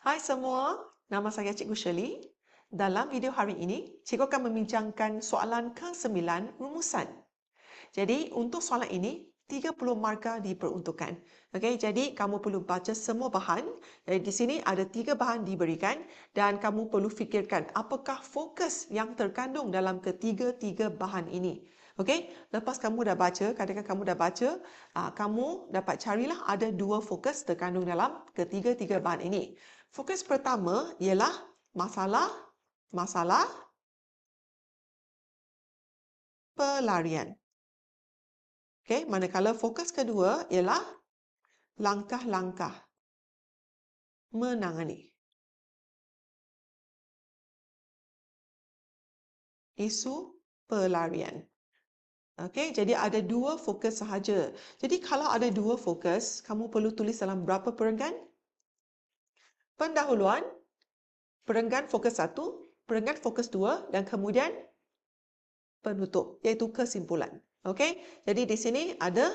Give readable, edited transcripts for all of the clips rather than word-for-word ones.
Hai semua, nama saya Cikgu Shirley. Dalam video hari ini, cikgu akan membincangkan soalan ke-9 rumusan. Jadi, untuk soalan ini, 30 markah diperuntukkan. Okey, jadi kamu perlu baca semua bahan. Di sini ada 3 bahan diberikan dan kamu perlu fikirkan apakah fokus yang terkandung dalam ketiga-tiga bahan ini. Okey, lepas kamu dah baca, katakan kamu dah baca, kamu dapat carilah ada 2 fokus terkandung dalam ketiga-tiga bahan ini. Fokus pertama ialah masalah pelarian. Okey, manakala fokus kedua ialah langkah-langkah menangani. Isu pelarian. Okey, jadi ada 2 fokus sahaja. Jadi kalau ada 2 fokus, kamu perlu tulis dalam berapa perenggan? Pendahuluan, perenggan fokus 1, perenggan fokus 2 dan kemudian penutup, iaitu kesimpulan. Okey, jadi di sini ada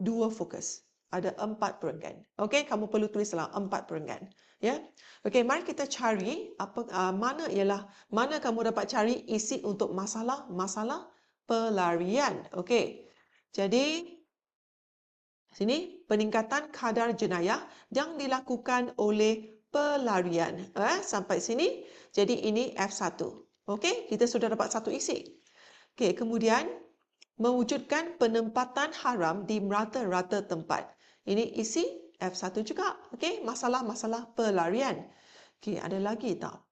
2 fokus. Ada 4 perenggan. Okey, kamu perlu tulis dalam 4 perenggan. Ya. Okey, mari kita cari mana kamu dapat cari isi untuk masalah pelarian. Okey. Jadi sini peningkatan kadar jenayah yang dilakukan oleh pelarian. Sampai sini. Jadi ini F1. Okey, kita sudah dapat satu isi. Okey, kemudian mewujudkan penempatan haram di merata-rata tempat. Ini isi F1 juga. Okey, masalah-masalah pelarian. Okey, ada lagi tak?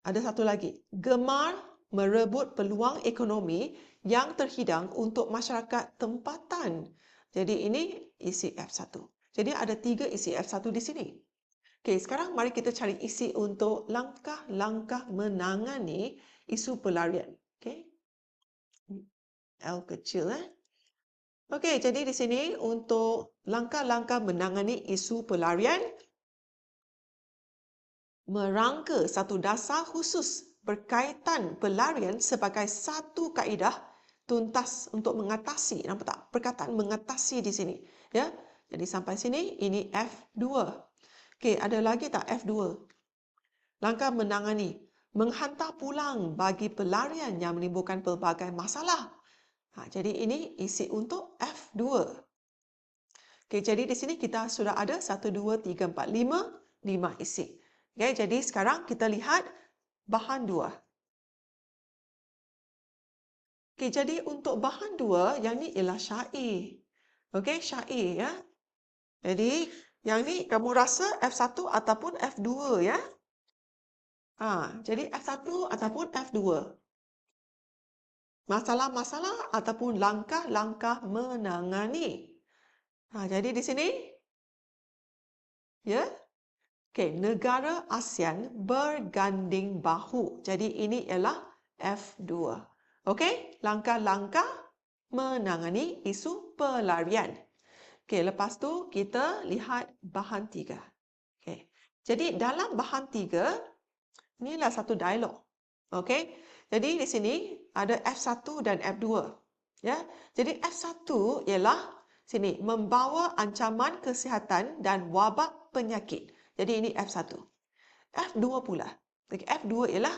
Ada satu lagi. Gemar merebut peluang ekonomi yang terhidang untuk masyarakat tempatan. Jadi ini isi F1. Jadi ada 3 isi F1 di sini. Okey, sekarang mari kita cari isi untuk langkah-langkah menangani isu pelarian. Okey. L kecil. Okey, jadi di sini untuk langkah-langkah menangani isu pelarian, merangka satu dasar khusus berkaitan pelarian sebagai satu kaedah tuntas untuk mengatasi. Nampak tak? Perkataan mengatasi di sini. Ya. Jadi sampai sini, ini F2. Okey, ada lagi tak F2? Langkah menangani, menghantar pulang bagi pelarian yang menimbulkan pelbagai masalah. Jadi ini isi untuk F2. Okey, jadi di sini kita sudah ada 1, 2, 3, 4, 5 isi. Okey, jadi sekarang kita lihat bahan 2. Okey, jadi untuk bahan 2, yang ni ialah syair. Okey, syair ya. Jadi yang ni kamu rasa F1 ataupun F2 ya. Jadi F1 ataupun F2. Masalah-masalah ataupun langkah-langkah menangani. Jadi di sini, ya, okay, negara ASEAN berganding bahu. Jadi ini ialah F2. Okey, langkah-langkah menangani isu pelarian. Okey, lepas tu kita lihat bahan 3. Okey, jadi dalam bahan 3, inilah satu dialog. Okey, jadi di sini ada F1 dan F2. Ya, jadi F1 ialah sini, membawa ancaman kesihatan dan wabak penyakit. Jadi ini F1. F2 pula. F2 ialah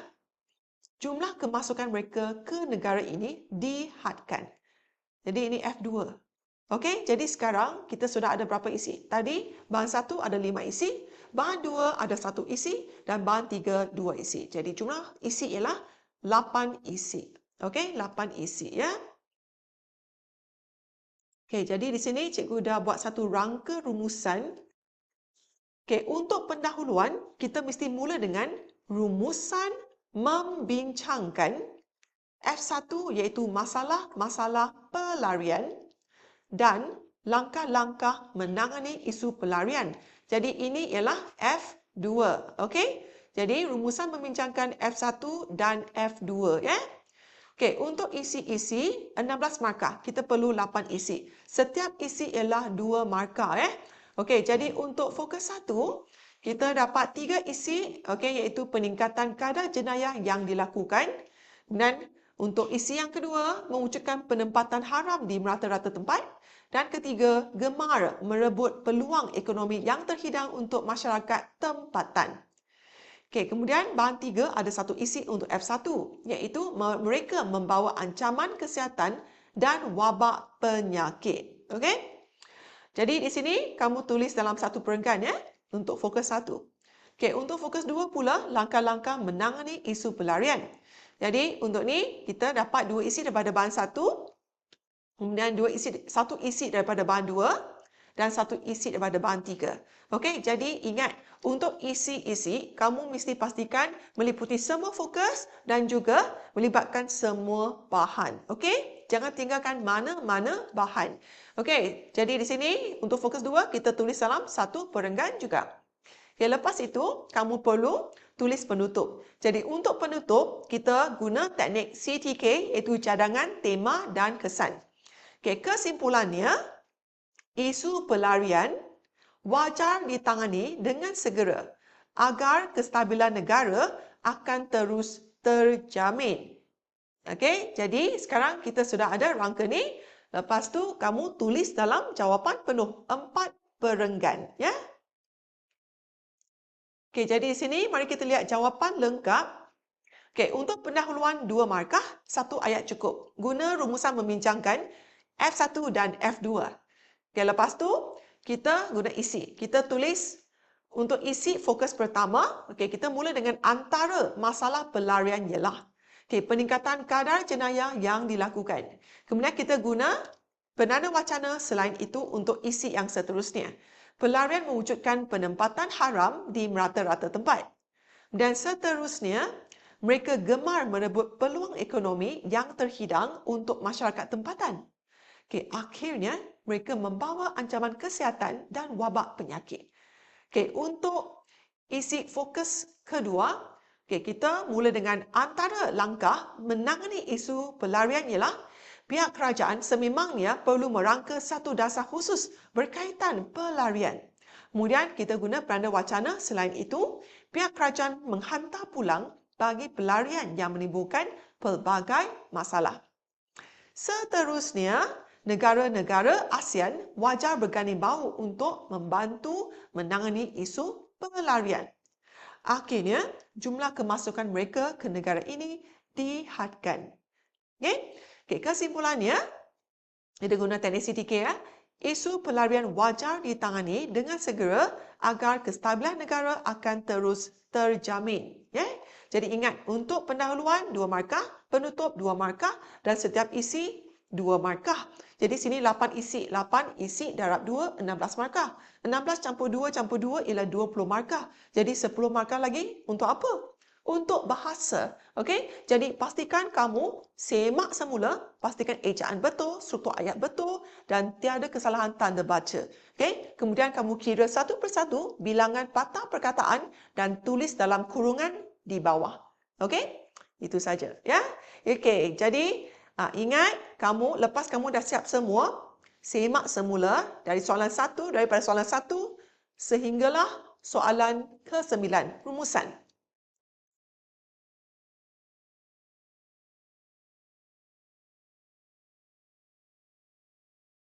jumlah kemasukan mereka ke negara ini dihadkan. Jadi ini F2. Okey, jadi sekarang kita sudah ada berapa isi? Tadi bahan 1 ada 5 isi, bahan 2 ada 1 isi dan bahan 3 2 isi. Jadi jumlah isi ialah 8 isi. Okey, 8 isi ya. Okey, jadi di sini cikgu dah buat satu rangka rumusan. Okey, untuk pendahuluan, kita mesti mula dengan rumusan membincangkan F1 iaitu masalah-masalah pelarian dan langkah-langkah menangani isu pelarian. Jadi ini ialah F2. Okey? Jadi rumusan membincangkan F1 dan F2 ya. Okey, untuk isi-isi 16 markah, kita perlu 8 isi. Setiap isi ialah 2 markah Okey, jadi untuk fokus 1, kita dapat 3 isi iaitu peningkatan kadar jenayah yang dilakukan dan Untuk isi yang kedua, mewujudkan penempatan haram di merata-rata tempat. Dan ketiga, gemar merebut peluang ekonomi yang terhidang untuk masyarakat tempatan. Okey, kemudian bahan 3 ada satu isi untuk F1, iaitu mereka membawa ancaman kesihatan dan wabak penyakit. Okey? Jadi di sini kamu tulis dalam satu perenggan ya untuk fokus 1. Okey, untuk fokus 2 pula langkah-langkah menangani isu pelarian. Jadi untuk ni kita dapat 2 isi daripada bahan 1, kemudian 1 isi daripada bahan 2 dan 1 isi daripada bahan 3. Okey, jadi ingat untuk isi-isi kamu mesti pastikan meliputi semua fokus dan juga melibatkan semua bahan. Okey? Jangan tinggalkan mana-mana bahan. Okey, jadi di sini untuk fokus 2 kita tulis dalam satu perenggan juga. Okay, lepas itu, kamu perlu tulis penutup. Jadi, untuk penutup, kita guna teknik CTK, iaitu cadangan, tema dan kesan. Okay, kesimpulannya, isu pelarian wajar ditangani dengan segera agar kestabilan negara akan terus terjamin. Okay, jadi sekarang kita sudah ada rangka ni. Lepas tu, kamu tulis dalam jawapan penuh 4 perenggan. Ya? Okey, jadi di sini mari kita lihat jawapan lengkap. Okey, untuk pendahuluan 2 markah, 1 ayat cukup. Guna rumusan membincangkan F1 dan F2. Okey, lepas tu kita guna isi. Kita tulis untuk isi fokus pertama, okey, kita mula dengan antara masalah pelarian ialah peningkatan kadar jenayah yang dilakukan. Kemudian kita guna perdana wacana selain itu untuk isi yang seterusnya. Pelarian mewujudkan penempatan haram di merata-rata tempat. Dan seterusnya, mereka gemar merebut peluang ekonomi yang terhidang untuk masyarakat tempatan. Okay, akhirnya, mereka membawa ancaman kesihatan dan wabak penyakit. Okay, untuk isi fokus kedua, kita mula dengan antara langkah menangani isu pelarian ialah pihak kerajaan sememangnya perlu merangka satu dasar khusus berkaitan pelarian. Kemudian kita guna peranda wacana selain itu, pihak kerajaan menghantar pulang bagi pelarian yang menimbulkan pelbagai masalah. Seterusnya, negara-negara ASEAN wajar berganding bahu untuk membantu menangani isu pelarian. Akhirnya, jumlah kemasukan mereka ke negara ini dihadkan. Okay, kesimpulannya, kita guna teknik CTK ya. Isu pelarian wajar ditangani dengan segera agar kestabilan negara akan terus terjamin. Jadi ingat, untuk pendahuluan 2 markah, penutup 2 markah dan setiap isi 2 markah. Jadi sini 8 isi darab 2, 16 markah. 16 campur 2 ialah 20 markah. Jadi 10 markah lagi untuk apa? Untuk bahasa. Okey? Jadi pastikan kamu semak semula, pastikan ejaan betul, struktur ayat betul dan tiada kesalahan tanda baca. Okey? Kemudian kamu kira satu persatu bilangan patah perkataan dan tulis dalam kurungan di bawah. Okey? Itu saja, ya. Okey, jadi ingat lepas kamu dah siap semua, semak semula dari daripada soalan 1 sehinggalah soalan ke-9, rumusan.